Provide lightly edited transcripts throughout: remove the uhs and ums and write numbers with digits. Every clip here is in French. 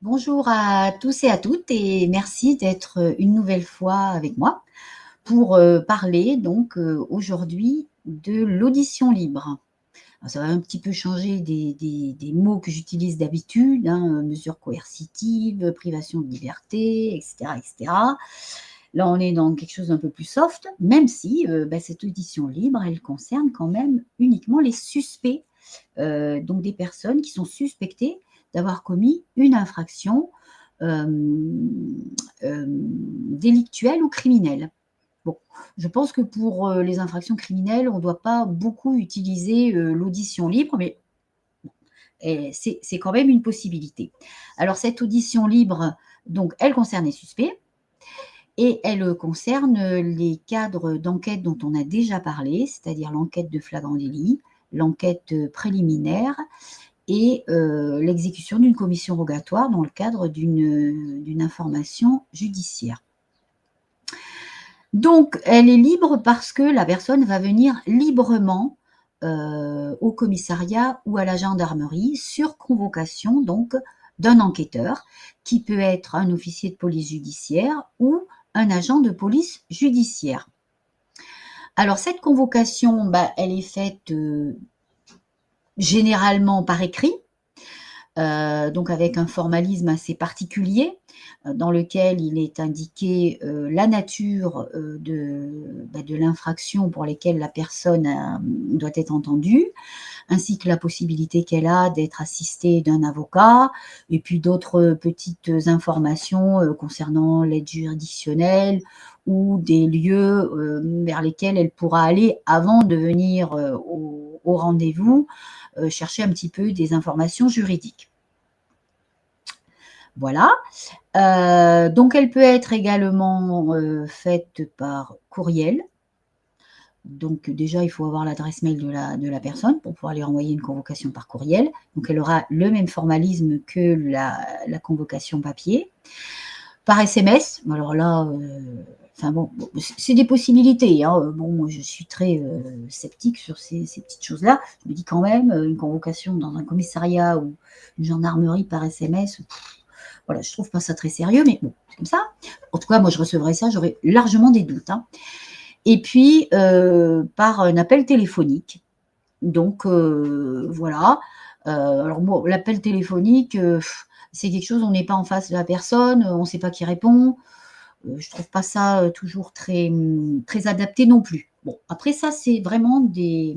Bonjour à tous et à toutes et merci d'être une nouvelle fois avec moi pour parler donc aujourd'hui de l'audition libre. Alors, ça va un petit peu changer des mots que j'utilise d'habitude, hein, mesures coercitives, privation de liberté, etc., etc. Là, on est dans quelque chose d'un peu plus soft, même si cette audition libre, elle concerne quand même uniquement les suspects, donc des personnes qui sont suspectées d'avoir commis une infraction délictuelle ou criminelle. Bon, je pense que pour les infractions criminelles, on ne doit pas beaucoup utiliser l'audition libre, mais c'est quand même une possibilité. Alors, cette audition libre, donc, elle concerne les suspects et elle concerne les cadres d'enquête dont on a déjà parlé, c'est-à-dire l'enquête de flagrant délit, l'enquête préliminaire et l'exécution d'une commission rogatoire dans le cadre d'une information judiciaire. Donc, elle est libre parce que la personne va venir librement au commissariat ou à la gendarmerie sur convocation donc d'un enquêteur qui peut être un officier de police judiciaire ou un agent de police judiciaire. Alors cette convocation, elle est faite généralement par écrit, donc avec un formalisme assez particulier, dans lequel il est indiqué la nature de l'infraction pour laquelle la personne doit être entendue, ainsi que la possibilité qu'elle a d'être assistée d'un avocat, et puis d'autres petites informations concernant l'aide juridictionnelle ou des lieux vers lesquels elle pourra aller avant de venir au rendez-vous, chercher un petit peu des informations juridiques. Voilà. Donc elle peut être également faite par courriel. Donc déjà, il faut avoir l'adresse mail de la personne pour pouvoir lui envoyer une convocation par courriel. Donc elle aura le même formalisme que la convocation papier. Par SMS, alors là, enfin bon, c'est des possibilités, hein. Bon, moi je suis très sceptique sur ces petites choses-là. Je me dis quand même, une convocation dans un commissariat ou une gendarmerie par SMS, voilà, je trouve pas ça très sérieux, mais bon, c'est comme ça. En tout cas, moi je recevrais ça, j'aurais largement des doutes, hein. Et puis, par un appel téléphonique. Donc, voilà. Alors bon, l'appel téléphonique, c'est quelque chose, on n'est pas en face de la personne, on ne sait pas qui répond. Je trouve pas ça, toujours très, très adapté non plus. Bon, après ça, c'est vraiment des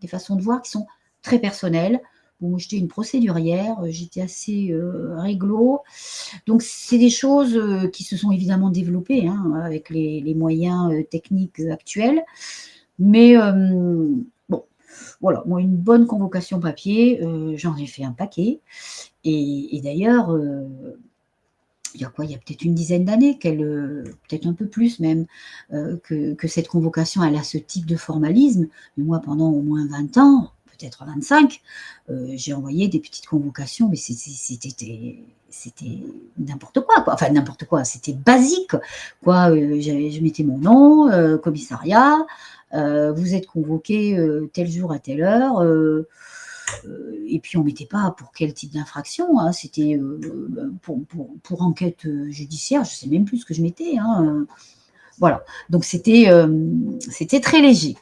façons de voir qui sont très personnelles. Bon, moi, j'étais une procédurière, j'étais assez, réglo. Donc c'est des choses, qui se sont évidemment développées, hein, avec les moyens, techniques, actuels. Mais bon, voilà, moi une bonne convocation papier, j'en ai fait un paquet et d'ailleurs, il y a quoi? Il y a peut-être une dizaine d'années qu'elle, peut-être un peu plus même, que cette convocation, elle a ce type de formalisme. Mais moi, pendant au moins 20 ans, peut-être 25, j'ai envoyé des petites convocations, mais c'était n'importe quoi, quoi. Enfin n'importe quoi, c'était basique, quoi. Je mettais mon nom, commissariat, vous êtes convoqué, tel jour à telle heure, et puis on mettait pas pour quel type d'infraction, hein, c'était pour enquête judiciaire, je sais même plus ce que je mettais, hein, voilà. Donc c'était très léger.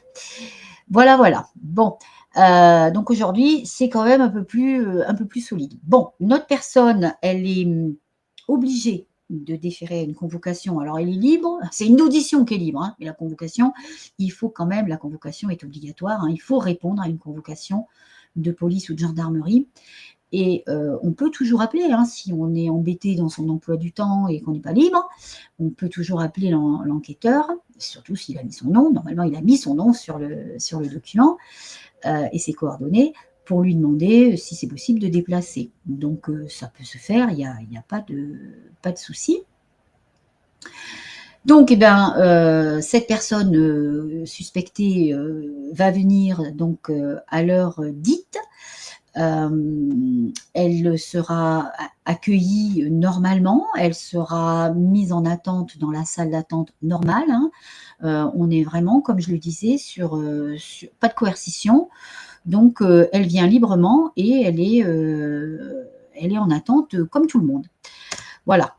Voilà, voilà. Bon, donc aujourd'hui, c'est quand même un peu plus solide. Bon, notre personne, elle est obligée de déférer une convocation. Alors, elle est libre, c'est une audition qui est libre, hein, mais la convocation, il faut quand même, la convocation est obligatoire, hein, il faut répondre à une convocation de police ou de gendarmerie. Et on peut toujours appeler, hein, si on est embêté dans son emploi du temps et qu'on n'est pas libre, on peut toujours appeler l'enquêteur, surtout s'il a mis son nom. Normalement, il a mis son nom sur le document et ses coordonnées pour lui demander si c'est possible de déplacer. Donc ça peut se faire, il y a pas de souci. Donc, eh ben, cette personne suspectée va venir donc à l'heure dite. Elle sera accueillie normalement, elle sera mise en attente dans la salle d'attente normale, hein. On est vraiment, comme je le disais, sur pas de coercition. Donc, elle vient librement et elle est en attente comme tout le monde. Voilà.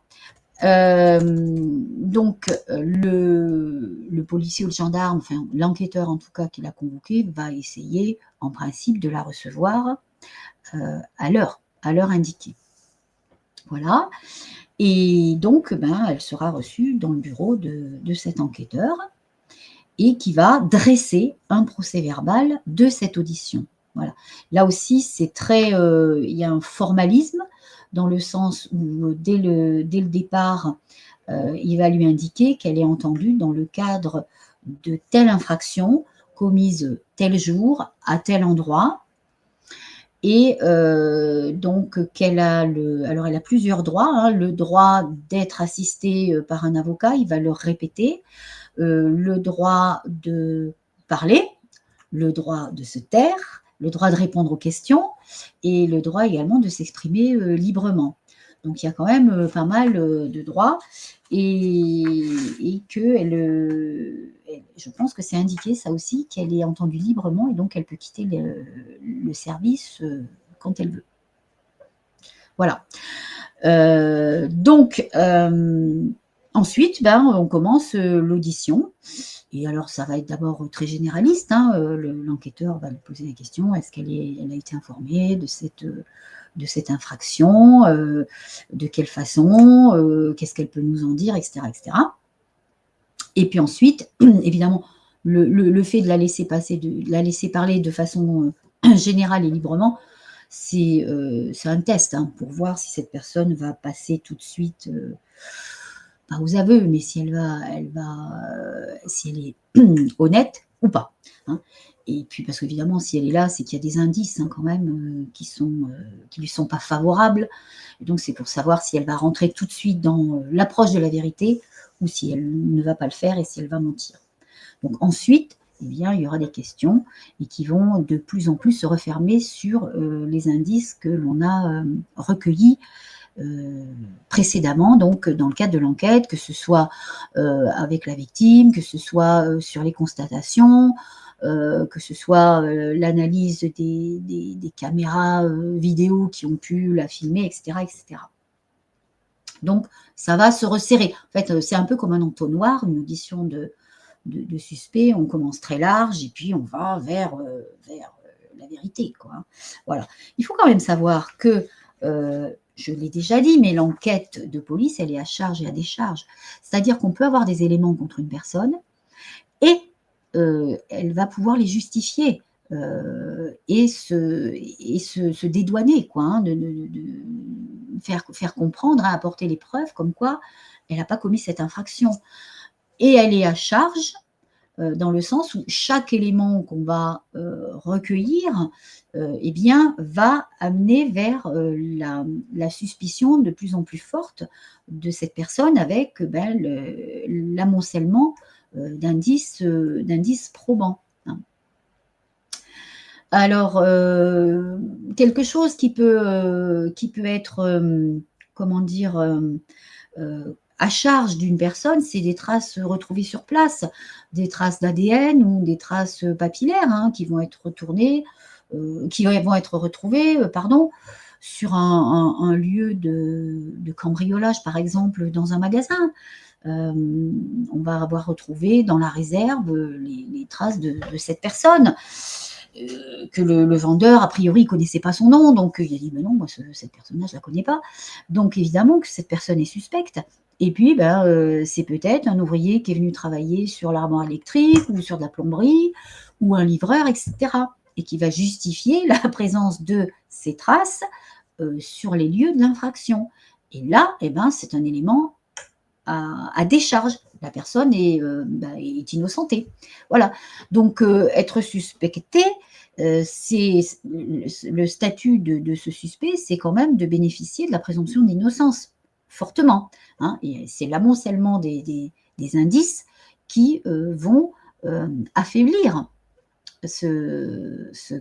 Donc, le policier ou le gendarme, enfin l'enquêteur en tout cas qui l'a convoquée, va essayer en principe de la recevoir à l'heure indiquée. Voilà. Et donc, elle sera reçue dans le bureau de cet enquêteur et qui va dresser un procès-verbal de cette audition. Voilà. Là aussi, c'est très, il y a un formalisme dans le sens où dès le départ, il va lui indiquer qu'elle est entendue dans le cadre de telle infraction commise tel jour à tel endroit et donc qu'elle a alors elle a plusieurs droits, hein, le droit d'être assistée, par un avocat, il va le répéter, le droit de parler, le droit de se taire, le droit de répondre aux questions et le droit également de s'exprimer, librement. Donc il y a quand même, pas mal, de droits et qu'elle, je pense que c'est indiqué ça aussi, qu'elle est entendue librement et donc elle peut quitter le service, quand elle veut. Voilà. Donc, ensuite, on commence, l'audition et alors ça va être d'abord très généraliste, hein, l'enquêteur va lui poser la question: «Est-ce elle a été informée de cette infraction? De quelle façon? Qu'est-ce qu'elle peut nous en dire?» et cetera et cetera. Et puis ensuite, évidemment, le fait de la laisser de la laisser parler de façon, générale et librement, c'est un test, hein, pour voir si cette personne va passer tout de suite, pas aux aveux, mais si si elle est honnête ou pas, hein. Et puis parce qu'évidemment, si elle est là, c'est qu'il y a des indices, hein, quand même, qui lui sont pas favorables. Et donc c'est pour savoir si elle va rentrer tout de suite dans, l'approche de la vérité ou si elle ne va pas le faire et si elle va mentir. Donc ensuite, il y aura des questions et qui vont de plus en plus se refermer sur, les indices que l'on a, recueillis, précédemment, donc dans le cadre de l'enquête, que ce soit, avec la victime, que ce soit, sur les constatations, que ce soit, l'analyse des caméras, vidéo qui ont pu la filmer et cetera et cetera. Donc ça va se resserrer. En fait, c'est un peu comme un entonnoir, une audition de suspect, on commence très large et puis on va vers la vérité, quoi, hein. Voilà. Il faut quand même savoir que, je l'ai déjà dit, mais l'enquête de police, elle est à charge et à décharge. C'est-à-dire qu'on peut avoir des éléments contre une personne et elle va pouvoir les justifier, et se dédouaner quoi, hein, de faire comprendre, hein, apporter les preuves comme quoi elle n'a pas commis cette infraction et elle est à charge, dans le sens où chaque élément qu'on va, recueillir, et bien, va amener vers, la suspicion de plus en plus forte de cette personne avec, l'amoncellement, d'indices probants, hein. Alors, quelque chose qui peut être, comment dire? À charge d'une personne, c'est des traces retrouvées sur place, des traces d'ADN ou des traces papillaires, hein, qui vont être retournées, qui vont être retrouvées, pardon, sur un lieu de cambriolage, par exemple, dans un magasin. On va avoir retrouvé dans la réserve, les traces de cette personne, que le vendeur, a priori, ne connaissait pas son nom, donc il a dit: «Mais non, moi cette personne-là, je la connais pas». Donc évidemment que cette personne est suspecte et puis, c'est peut-être un ouvrier qui est venu travailler sur l'armoire électrique ou sur de la plomberie ou un livreur et cetera et qui va justifier la présence de ces traces, sur les lieux de l'infraction et là, c'est un élément à décharge. La personne est innocentée. Voilà. Donc, être suspecté, c'est le statut de ce suspect, c'est quand même de bénéficier de la présomption d'innocence, fortement, hein et c'est l'amoncellement des indices qui, vont, affaiblir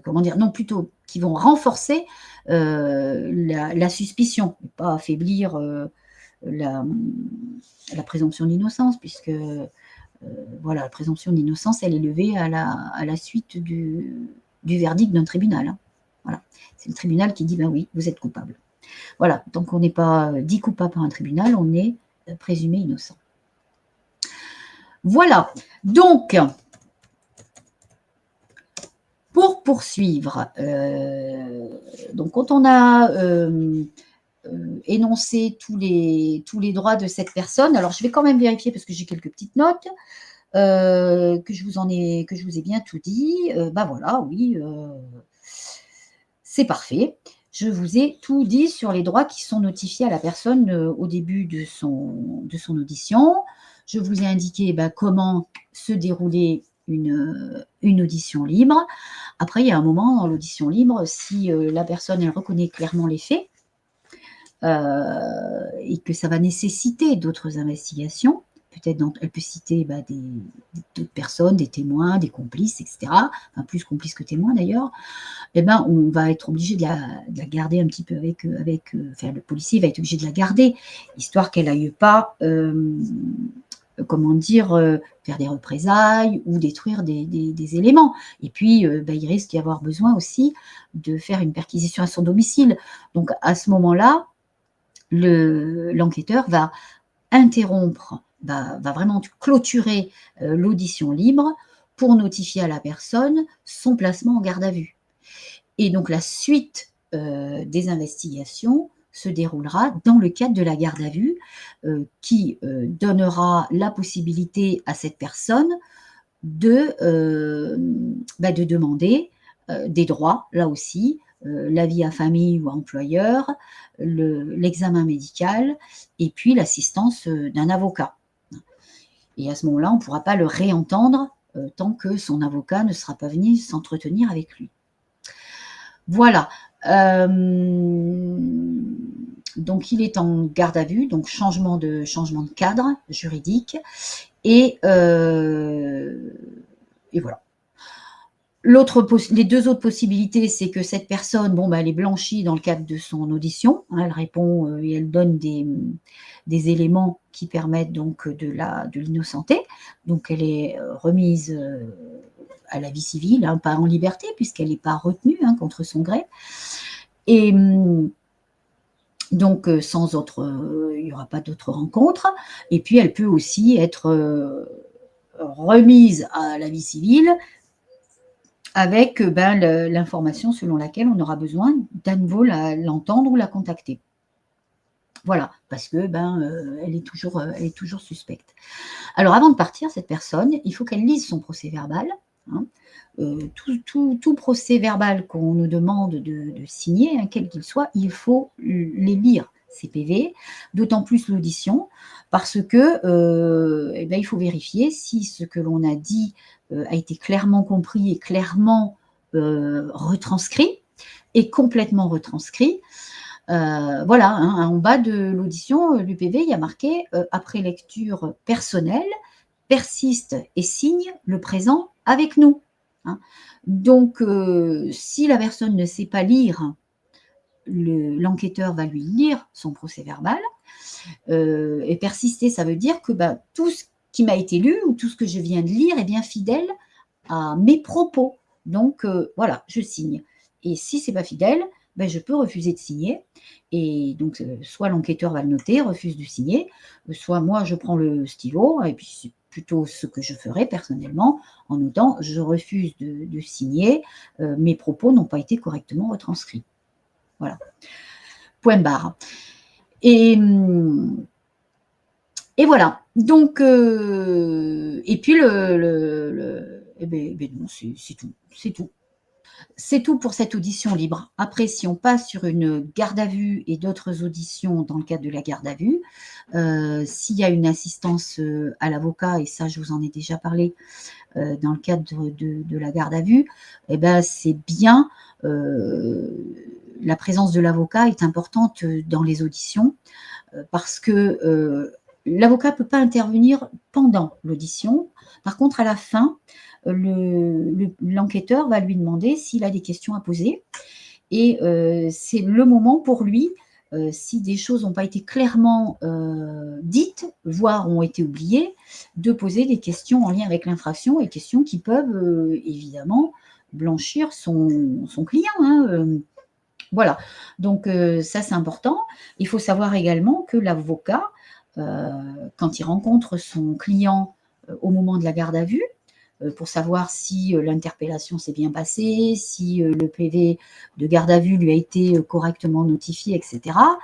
comment dire? Non, plutôt qui vont renforcer, la suspicion, pas affaiblir, la, la présomption d'innocence puisque, voilà, la présomption d'innocence, elle est levée à la suite du verdict d'un tribunal, hein. Voilà. C'est le tribunal qui dit: «Ben oui, vous êtes coupable». Voilà, tant qu'on n'est pas dit coupable par un tribunal, on est présumé innocent. Voilà, donc, pour poursuivre, donc quand on a énoncé tous les droits de cette personne, alors je vais quand même vérifier parce que j'ai quelques petites notes, que je vous ai bien tout dit. Bah voilà, oui, c'est parfait. Je vous ai tout dit sur les droits qui sont notifiés à la personne au début de son audition. Je vous ai indiqué comment se dérouler une audition libre. Après, il y a un moment dans l'audition libre, si la personne elle reconnaît clairement les faits et que ça va nécessiter d'autres investigations, peut-être elle peut citer d'autres personnes, des témoins, des complices, etc. Enfin, plus complices que témoins d'ailleurs. On va être obligé de la garder un petit peu enfin, le policier va être obligé de la garder, histoire qu'elle n'aille pas, faire des représailles ou détruire des éléments. Et puis, il risque d'y avoir besoin aussi de faire une perquisition à son domicile. Donc, à ce moment-là, l'enquêteur va interrompre, va vraiment clôturer l'audition libre pour notifier à la personne son placement en garde à vue. Et donc la suite des investigations se déroulera dans le cadre de la garde à vue qui donnera la possibilité à cette personne de demander des droits, là aussi, l'avis à famille ou à employeur, l'examen médical et puis l'assistance d'un avocat. Et à ce moment-là, on ne pourra pas le réentendre tant que son avocat ne sera pas venu s'entretenir avec lui. Voilà. Donc, il est en garde à vue, donc changement de cadre juridique. Et voilà. Les deux autres possibilités, c'est que cette personne, elle est blanchie dans le cadre de son audition. Elle répond et elle donne des éléments qui permettent donc de l'innocenter. Donc, elle est remise à la vie civile, pas en liberté, puisqu'elle n'est pas retenue contre son gré. Et donc, il n'y aura pas d'autres rencontres. Et puis, elle peut aussi être remise à la vie civile avec l'information selon laquelle on aura besoin d'à nouveau l'entendre ou la contacter. Voilà, parce que elle est toujours suspecte. Alors, avant de partir, cette personne, il faut qu'elle lise son procès-verbal. Tout procès-verbal qu'on nous demande de signer, quel qu'il soit, il faut les lire, ces PV, d'autant plus l'audition, parce que il faut vérifier si ce que l'on a dit a été clairement compris et clairement retranscrit, et complètement retranscrit. Voilà, en bas de l'audition du PV, il y a marqué après lecture personnelle, persiste et signe le présent avec nous. Donc, si la personne ne sait pas lire, l'enquêteur va lui lire son procès-verbal. Et persister, ça veut dire que tout ce qui m'a été lu ou tout ce que je viens de lire est bien fidèle à mes propos. Donc, voilà, je signe. Et si ce n'est pas fidèle, je peux refuser de signer. Et donc, soit l'enquêteur va le noter, refuse de signer, soit moi, je prends le stylo, et puis c'est plutôt ce que je ferai personnellement, en notant « je refuse de signer, mes propos n'ont pas été correctement retranscrits ». Voilà. Point barre. Et voilà. Donc, et puis non, c'est tout. C'est tout. C'est tout pour cette audition libre. Après, si on passe sur une garde à vue et d'autres auditions dans le cadre de la garde à vue, s'il y a une assistance à l'avocat, et ça, je vous en ai déjà parlé dans le cadre de la garde à vue, c'est bien. La présence de l'avocat est importante dans les auditions parce que l'avocat ne peut pas intervenir pendant l'audition. Par contre, à la fin, l'enquêteur va lui demander s'il a des questions à poser. Et c'est le moment pour lui, si des choses n'ont pas été clairement dites, voire ont été oubliées, de poser des questions en lien avec l'infraction, et questions qui peuvent évidemment blanchir son client. Voilà, donc ça c'est important. Il faut savoir également que l'avocat, heu, quand il rencontre son client, au moment de la garde à vue, pour savoir si, l'interpellation s'est bien passée, si, le PV de garde à vue lui a été, correctement notifié et cetera.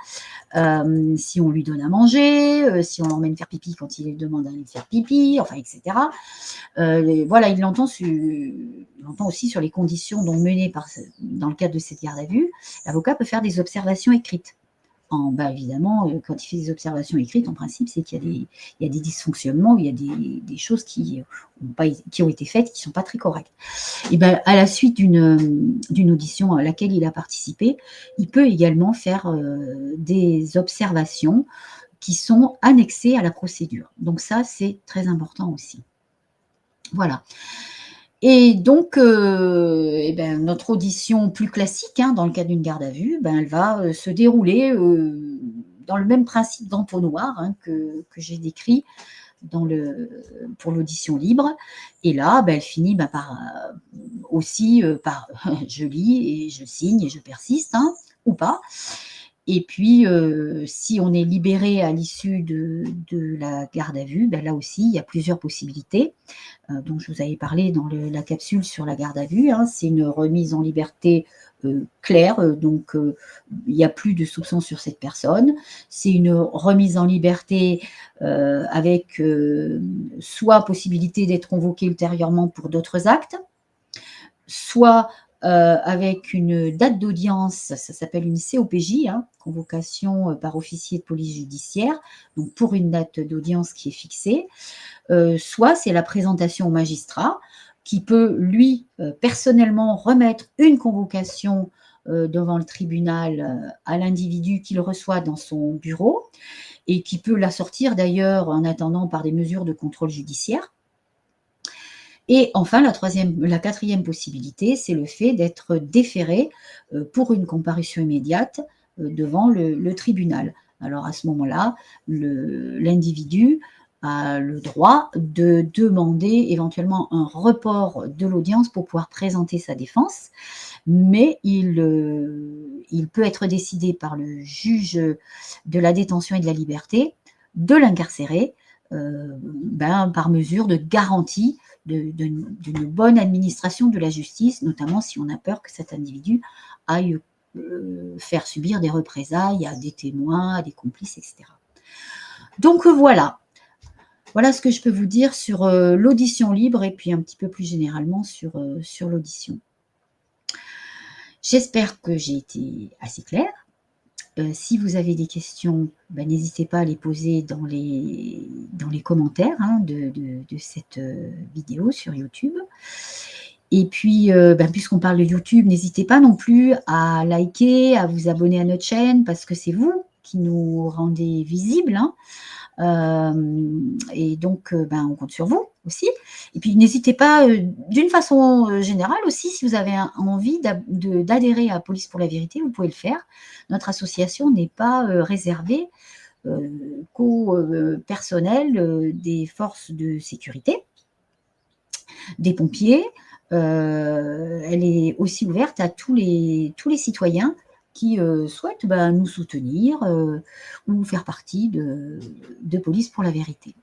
Si on lui donne à manger, si on l'emmène faire pipi quand il demande d'aller faire pipi, enfin et cetera. Voilà, il entend aussi sur les conditions donc menées dans le cadre de cette garde à vue. L'avocat peut faire des observations écrites. Évidemment, quand il fait des observations écrites, en principe, c'est qu'il y a des dysfonctionnements, il y a des choses qui ont été faites, qui ne sont pas très correctes. Et ben, à la suite d'une audition à laquelle il a participé, il peut également faire, des observations qui sont annexées à la procédure. Donc ça, c'est très important aussi. Voilà. Et donc, notre audition plus classique, hein, dans le cadre d'une garde à vue, elle va, se dérouler, dans le même principe d'entonnoir, hein, que j'ai décrit pour l'audition libre. Et là, elle finit, par, aussi, par je lis et je signe et je persiste, hein, ou pas. Et puis, si on est libéré à l'issue de la garde à vue, là aussi, il y a plusieurs possibilités, dont je vous avais parlé dans la capsule sur la garde à vue, hein. C'est une remise en liberté, claire, donc il n'y a plus de soupçon sur cette personne. C'est une remise en liberté, avec, soit possibilité d'être convoqué ultérieurement pour d'autres actes, soit, avec une date d'audience, ça s'appelle une COPJ, hein, convocation, par officier de police judiciaire, donc pour une date d'audience qui est fixée. Soit c'est la présentation au magistrat qui peut, lui, personnellement remettre une convocation, devant le tribunal, à l'individu qu'il reçoit dans son bureau et qui peut la sortir d'ailleurs en attendant par des mesures de contrôle judiciaire. Et enfin, la quatrième possibilité, c'est le fait d'être déféré, pour une comparution immédiate, devant le tribunal. Alors à ce moment-là, l'individu a le droit de demander éventuellement un report de l'audience pour pouvoir présenter sa défense, mais il peut être décidé par le juge de la détention et de la liberté de l'incarcérer, par mesure de garantie d'une bonne administration de la justice, notamment si on a peur que cet individu aille, faire subir des représailles à des témoins, à des complices et cetera. Donc, voilà ce que je peux vous dire sur, l'audition libre et puis un petit peu plus généralement sur l'audition. J'espère que j'ai été assez claire. Si vous avez des questions, n'hésitez pas à les poser dans les commentaires, hein, de cette, vidéo sur YouTube. Et puis, puisqu'on parle de YouTube, n'hésitez pas non plus à liker, à vous abonner à notre chaîne parce que c'est vous qui nous rendez visibles, hein. Et donc, on compte sur vous aussi. Et puis n'hésitez pas, d'une façon, générale aussi, si vous avez envie d'adhérer à Police pour la vérité, vous pouvez le faire. Notre association n'est pas, réservée, qu'au, personnel, des forces de sécurité, des pompiers. Elle est aussi ouverte à tous les citoyens qui, souhaitent, nous soutenir, ou faire partie de Police pour la vérité.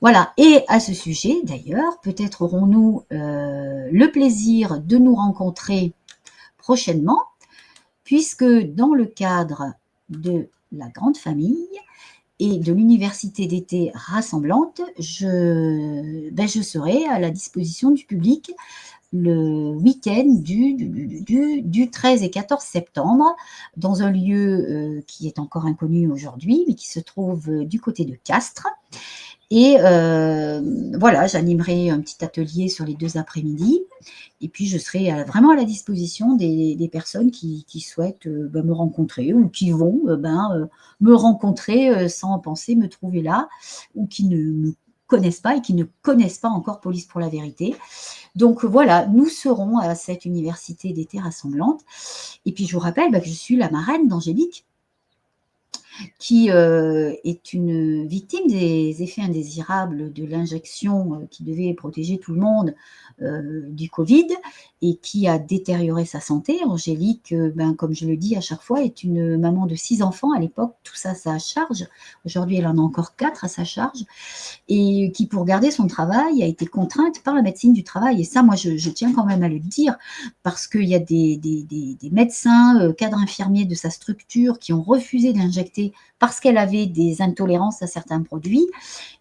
Voilà, et à ce sujet d'ailleurs, peut-être aurons-nous, le plaisir de nous rencontrer prochainement, puisque dans le cadre de la grande famille et de l'université d'été rassemblante, je serai à la disposition du public le week-end du 13 et 14 septembre, dans un lieu, qui est encore inconnu aujourd'hui, mais qui se trouve, du côté de Castres. Et voilà, j'animerai un petit atelier sur les 2 après-midi et puis je serai vraiment à la disposition des personnes qui souhaitent, me rencontrer ou qui vont, me rencontrer, sans penser me trouver là ou qui ne me connaissent pas et qui ne connaissent pas encore Police pour la vérité. Donc voilà, nous serons à cette université d'été rassemblante et puis je vous rappelle, que je suis la marraine d'Angélique. qui est une victime des effets indésirables de l'injection qui devait protéger tout le monde du Covid et qui a détérioré sa santé. Angélique, ben, comme je le dis à chaque fois, est une maman de 6 enfants à l'époque, tout ça à sa charge. Aujourd'hui, elle en a encore 4 à sa charge et qui, pour garder son travail, a été contrainte par la médecine du travail. Et ça, moi, je tiens quand même à le dire, parce qu'il y a des médecins, cadres infirmiers de sa structure qui ont refusé de l'injecter parce qu'elle avait des intolérances à certains produits.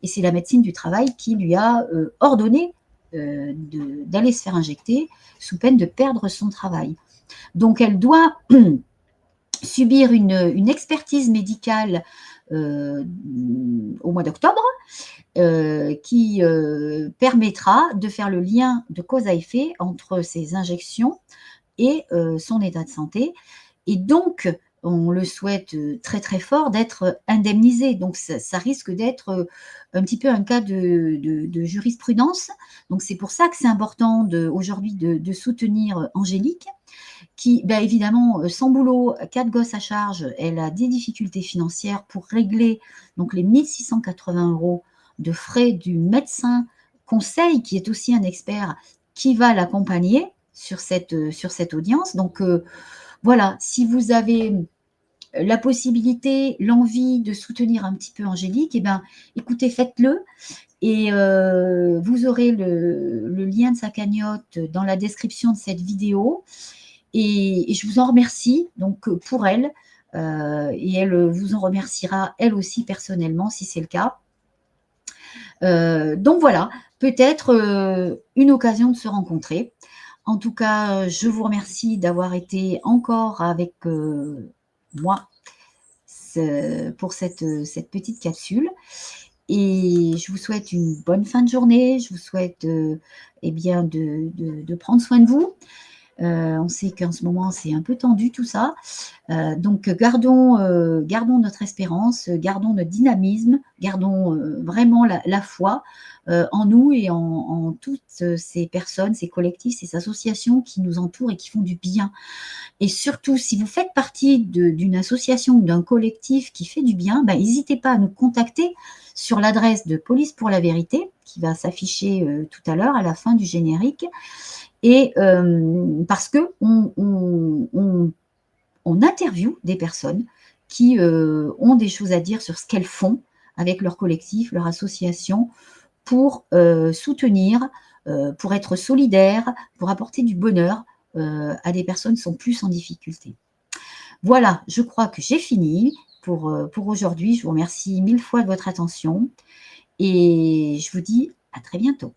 Et c'est la médecine du travail qui lui a ordonné d'aller se faire injecter sous peine de perdre son travail. Donc, elle doit subir une expertise médicale au mois d'octobre qui permettra de faire le lien de cause à effet entre ces injections et son état de santé. Et donc, on le souhaite très très fort d'être indemnisé. Donc, ça risque d'être un petit peu un cas de jurisprudence. Donc, c'est pour ça que c'est important aujourd'hui de soutenir Angélique, qui, ben, évidemment, sans boulot, 4 gosses à charge, elle a des difficultés financières pour régler donc les 1 680 € de frais du médecin conseil, qui est aussi un expert, qui va l'accompagner sur cette audience. Donc, voilà, si vous avez la possibilité, l'envie de soutenir un petit peu Angélique, eh ben, écoutez, faites-le. Et vous aurez le lien de sa cagnotte dans la description de cette vidéo. Et je vous en remercie donc pour elle. Et elle vous en remerciera elle aussi personnellement si c'est le cas. Donc voilà, peut-être une occasion de se rencontrer. En tout cas, je vous remercie d'avoir été encore avec moi pour cette petite capsule. Et je vous souhaite une bonne fin de journée. Je vous souhaite eh bien de prendre soin de vous. On sait qu'en ce moment, c'est un peu tendu tout ça. Donc, gardons notre espérance, gardons notre dynamisme, gardons vraiment la foi en nous et en toutes ces personnes, ces collectifs, ces associations qui nous entourent et qui font du bien. Et surtout, si vous faites partie d'une association ou d'un collectif qui fait du bien, ben, n'hésitez pas à nous contacter sur l'adresse de Police pour la vérité, qui va s'afficher tout à l'heure à la fin du générique. Et parce que on interviewe des personnes qui ont des choses à dire sur ce qu'elles font avec leur collectif, leur association, pour soutenir, pour être solidaires, pour apporter du bonheur à des personnes qui sont plus en difficulté. Voilà, je crois que j'ai fini pour aujourd'hui. Je vous remercie 1000 fois de votre attention et je vous dis à très bientôt.